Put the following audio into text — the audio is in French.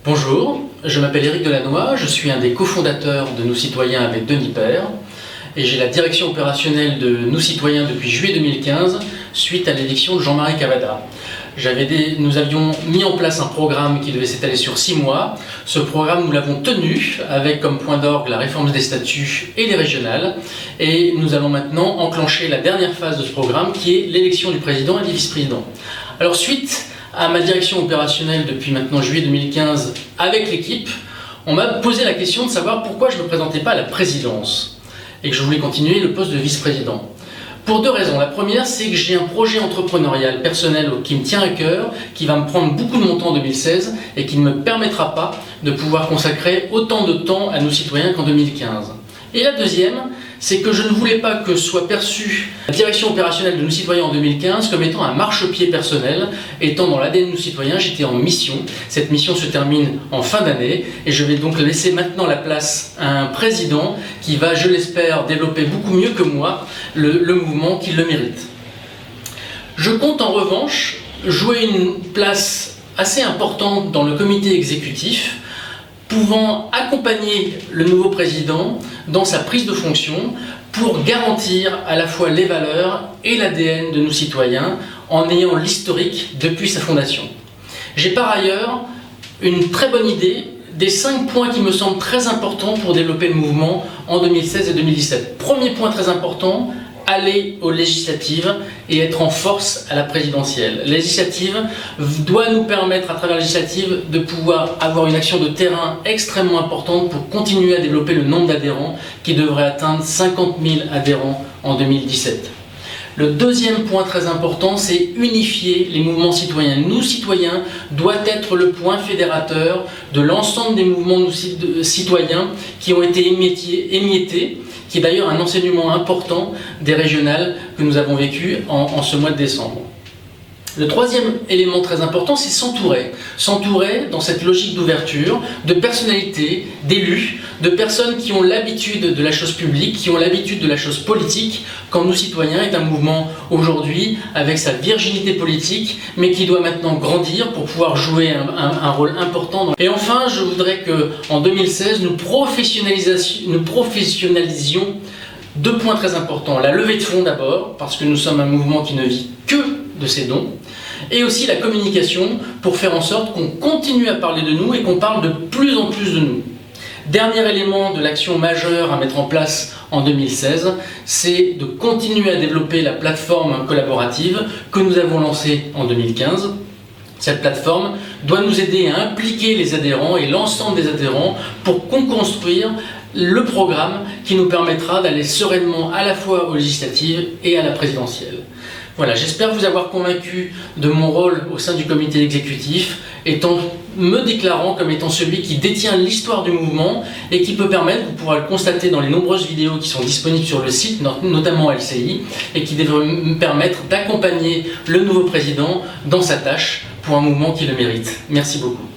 Bonjour, je m'appelle Éric Delannoy, je suis un des cofondateurs de Nous Citoyens avec Denis Père et j'ai la direction opérationnelle de Nous Citoyens depuis juillet 2015 suite à l'élection de Jean-Marie Cavada. Nous avions mis en place un programme qui devait s'étaler sur 6 mois. Ce programme, nous l'avons tenu avec comme point d'orgue la réforme des statuts et les régionales. Et nous allons maintenant enclencher la dernière phase de ce programme qui est l'élection du président et des vice-présidents. Alors suite à ma direction opérationnelle depuis maintenant juillet 2015 avec l'équipe, on m'a posé la question de savoir pourquoi je ne me présentais pas à la présidence et que je voulais continuer le poste de vice-président. Pour deux raisons. La première, c'est que j'ai un projet entrepreneurial personnel qui me tient à cœur, qui va me prendre beaucoup de mon temps en 2016 et qui ne me permettra pas de pouvoir consacrer autant de temps à Nos Citoyens qu'en 2015. Et la deuxième, c'est que je ne voulais pas que soit perçue la direction opérationnelle de Nous Citoyens en 2015 comme étant un marchepied personnel. Étant dans l'ADN de Nous Citoyens, j'étais en mission. Cette mission se termine en fin d'année et je vais donc laisser maintenant la place à un président qui va, je l'espère, développer beaucoup mieux que moi le mouvement qui le mérite. Je compte en revanche jouer une place assez importante dans le comité exécutif, pouvant accompagner le nouveau président dans sa prise de fonction pour garantir à la fois les valeurs et l'ADN de Nos Citoyens en ayant l'historique depuis sa fondation. J'ai par ailleurs une très bonne idée des 5 points qui me semblent très importants pour développer le mouvement en 2016 et 2017. Premier point très important, aller aux législatives et être en force à la présidentielle. La législative doit nous permettre, à travers la législative, de pouvoir avoir une action de terrain extrêmement importante pour continuer à développer le nombre d'adhérents qui devrait atteindre 50 000 adhérents en 2017. Le deuxième point très important, c'est unifier les mouvements citoyens. Nous, citoyens, doit être le point fédérateur de l'ensemble des mouvements citoyens qui ont été émiettés, qui est d'ailleurs un enseignement important des régionales que nous avons vécu en ce mois de décembre. Le troisième élément très important, c'est s'entourer. S'entourer dans cette logique d'ouverture, de personnalités, d'élus, de personnes qui ont l'habitude de la chose publique, qui ont l'habitude de la chose politique, quand Nous Citoyens est un mouvement aujourd'hui avec sa virginité politique, mais qui doit maintenant grandir pour pouvoir jouer un rôle important. Et enfin, je voudrais qu'en 2016, nous professionnalisions 2 points très importants. La levée de fonds d'abord, parce que nous sommes un mouvement qui ne vit que de ses dons, et aussi la communication pour faire en sorte qu'on continue à parler de nous et qu'on parle de plus en plus de nous. Dernier élément de l'action majeure à mettre en place en 2016, c'est de continuer à développer la plateforme collaborative que nous avons lancée en 2015. Cette plateforme doit nous aider à impliquer les adhérents et l'ensemble des adhérents pour construire le programme qui nous permettra d'aller sereinement à la fois aux législatives et à la présidentielle. Voilà, j'espère vous avoir convaincu de mon rôle au sein du comité exécutif, me déclarant comme étant celui qui détient l'histoire du mouvement et qui peut permettre, vous pourrez le constater dans les nombreuses vidéos qui sont disponibles sur le site, notamment LCI, et qui devraient me permettre d'accompagner le nouveau président dans sa tâche pour un mouvement qui le mérite. Merci beaucoup.